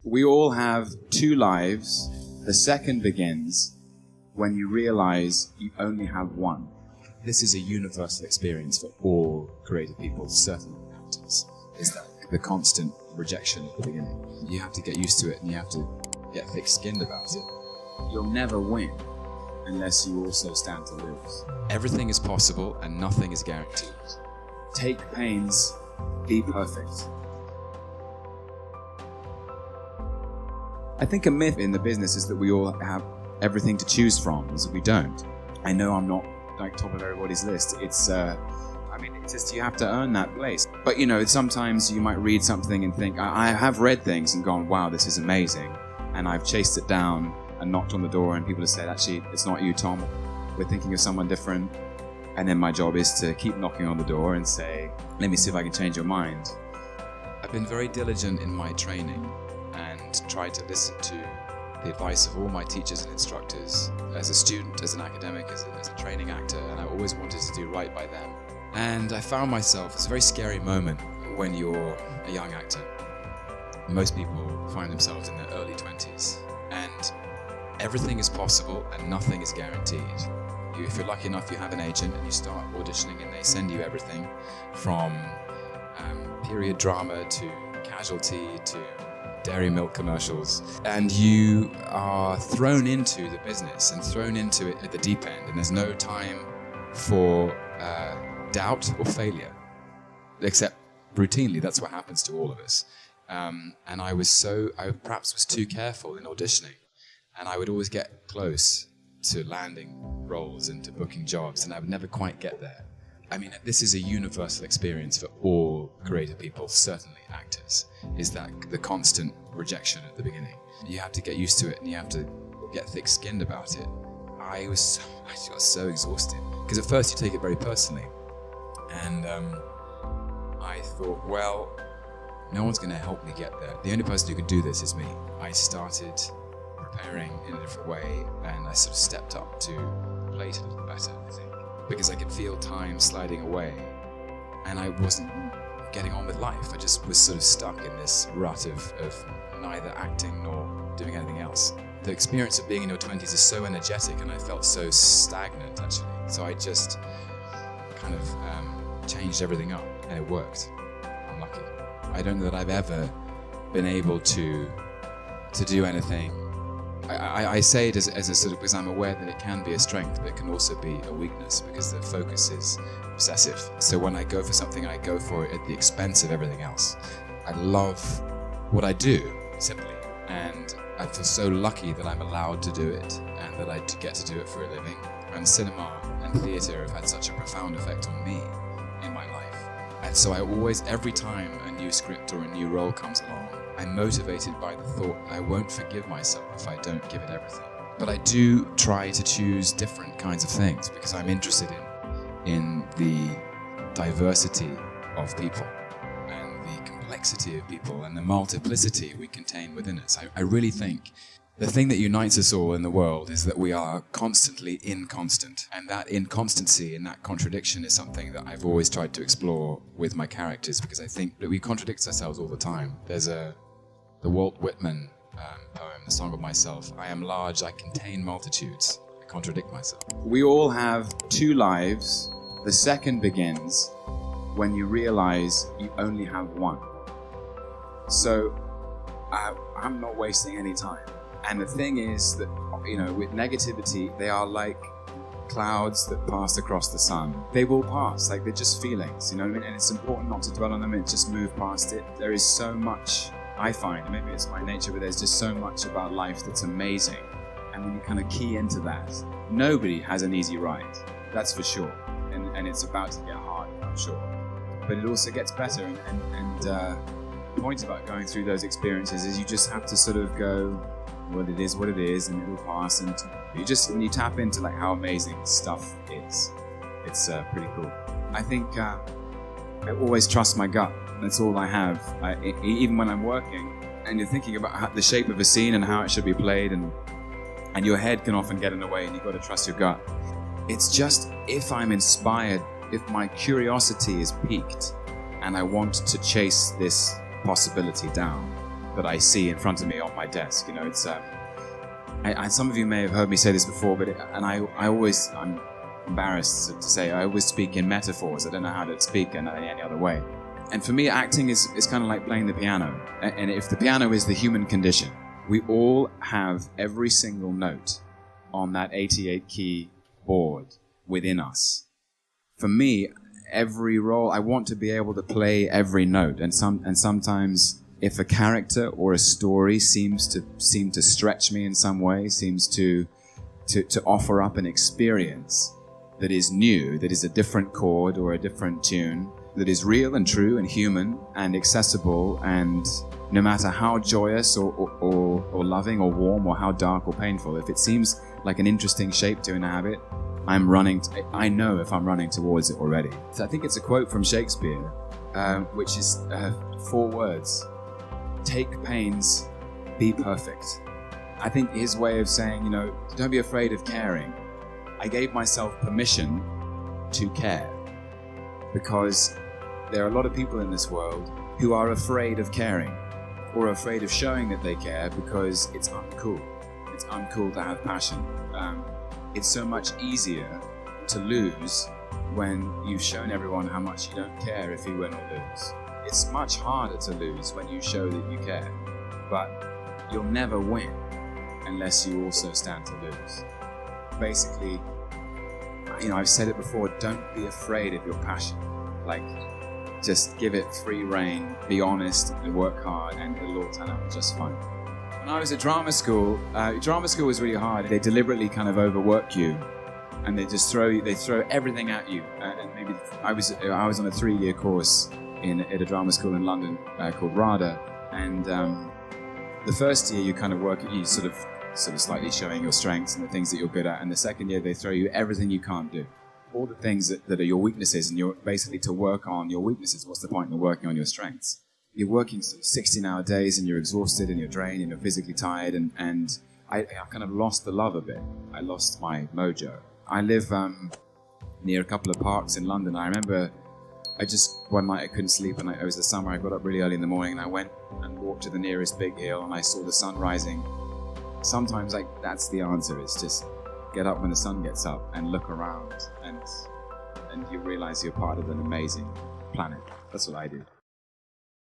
We all have two lives. The second begins when you realize you only have one. This is a universal experience for all creative people, certainly actors, is that the constant rejection at the beginning. You have to get used to it and you have to get thick-skinned about it. You'll never win unless you also stand to lose. Everything is possible and nothing is guaranteed. Take pains, be perfect. I think a myth in the business is that we all have everything to choose from, is that we don't. I know I'm not like top of everybody's list. It's just you have to earn that place. But sometimes you might read something and think, I have read things and gone, wow, this is amazing. And I've chased it down and knocked on the door and people have said, actually, it's not you, Tom. We're thinking of someone different. And then my job is to keep knocking on the door and say, let me see if I can change your mind. I've been very diligent in my training and tried to listen to the advice of all my teachers and instructors as a student, as an academic, as a training actor, and I always wanted to do right by them. And I found myself, it's a very scary moment when you're a young actor. Most people find themselves in their early 20s, and everything is possible and nothing is guaranteed. If you're lucky enough, you have an agent and you start auditioning and they send you everything from period drama to Casualty to dairy milk commercials, and you are thrown into the business and thrown into it at the deep end, and there's no time for doubt or failure, except routinely. That's what happens to all of us. And I perhaps was too careful in auditioning, and I would always get close to landing roles and to booking jobs, and I would never quite get there. I mean, this is a universal experience for all creative people, certainly actors, is that the constant rejection at the beginning. You have to get used to it and you have to get thick-skinned about it. I got so exhausted, because at first you take it very personally. And I thought, well, no one's going to help me get there. The only person who can do this is me. I started preparing in a different way, and I sort of stepped up to the plate a little better, I think, because I could feel time sliding away, and I wasn't getting on with life. I just was sort of stuck in this rut of neither acting nor doing anything else. The experience of being in your 20s is so energetic, and I felt so stagnant, actually. So I just kind of changed everything up, and it worked. I'm lucky. I don't know that I've ever been able to do anything. I say it as a sort of, because I'm aware that it can be a strength, but it can also be a weakness, because the focus is obsessive. So when I go for something, I go for it at the expense of everything else. I love what I do, simply, and I feel so lucky that I'm allowed to do it, and that I get to do it for a living. And cinema and theatre have had such a profound effect on me in my life. And so I always, every time a new script or a new role comes along, I'm motivated by the thought I won't forgive myself if I don't give it everything. But I do try to choose different kinds of things, because I'm interested in the diversity of people and the complexity of people and the multiplicity we contain within us. I really think the thing that unites us all in the world is that we are constantly inconstant. And that inconstancy and that contradiction is something that I've always tried to explore with my characters, because I think that we contradict ourselves all the time. There's the Walt Whitman poem, The Song of Myself. I am large, I contain multitudes. I contradict myself. We all have two lives. The second begins when you realize you only have one. So I'm not wasting any time. And the thing is that, with negativity, they are like clouds that pass across the sun. They will pass, like they're just feelings, you know what I mean? And it's important not to dwell on them and just move past it. There is so much, I find, maybe it's my nature, but there's just so much about life that's amazing. And when you kind of key into that, nobody has an easy ride, that's for sure. And it's about to get hard, I'm sure. But it also gets better, and the point about going through those experiences is you just have to sort of go, well, it is what it is, and it will pass, and you tap into like how amazing stuff is. It's pretty cool. I think I always trust my gut. That's all I have. Even when I'm working, and you're thinking about the shape of a scene and how it should be played, and your head can often get in the way, and you've got to trust your gut. It's just, if I'm inspired, if my curiosity is piqued, and I want to chase this possibility down, that I see in front of me on my desk. You know, it's some of you may have heard me say this before, but I'm embarrassed to say I always speak in metaphors. I don't know how to speak in any other way. And for me, acting is kind of like playing the piano. And if the piano is the human condition, we all have every single note on that 88-key board within us. For me, every role, I want to be able to play every note. And sometimes, if a character or a story seems to stretch me in some way, seems to offer up an experience that is new, that is a different chord or a different tune, that is real and true and human and accessible, and no matter how joyous or loving or warm or how dark or painful, if it seems like an interesting shape to inhabit, I know if I'm running towards it already. So I think it's a quote from Shakespeare, which is 4 words: take pains, be perfect. I think his way of saying, you know, don't be afraid of caring. I gave myself permission to care, because there are a lot of people in this world who are afraid of caring, or afraid of showing that they care because it's uncool. It's uncool to have passion. It's so much easier to lose when you've shown everyone how much you don't care if you win or lose. It's much harder to lose when you show that you care, but you'll never win unless you also stand to lose. Basically, you know, I've said it before, don't be afraid of your passion. Like, just give it free rein, be honest and work hard, and it'll all turn out just fine. When I was at drama school was really hard. They deliberately kind of overwork you, and they throw everything at you. And maybe I was on a 3-year course at a drama school in London called RADA, and the first year you kind of work, you sort of slightly showing your strengths and the things that you're good at, and the second year they throw you everything you can't do. All the things that are your weaknesses, and you're basically to work on your weaknesses. What's the point in working on your strengths? You're working 16-hour days, and you're exhausted, and you're drained, and you're physically tired, and I kind of lost the love of it. I lost my mojo. I live near a couple of parks in London. I remember one night I couldn't sleep, and it was the summer. I got up really early in the morning, and I went and walked to the nearest big hill, and I saw the sun rising. Sometimes, like, that's the answer. It's just get up when the sun gets up and look around, and you realize you're part of an amazing planet. That's what I do.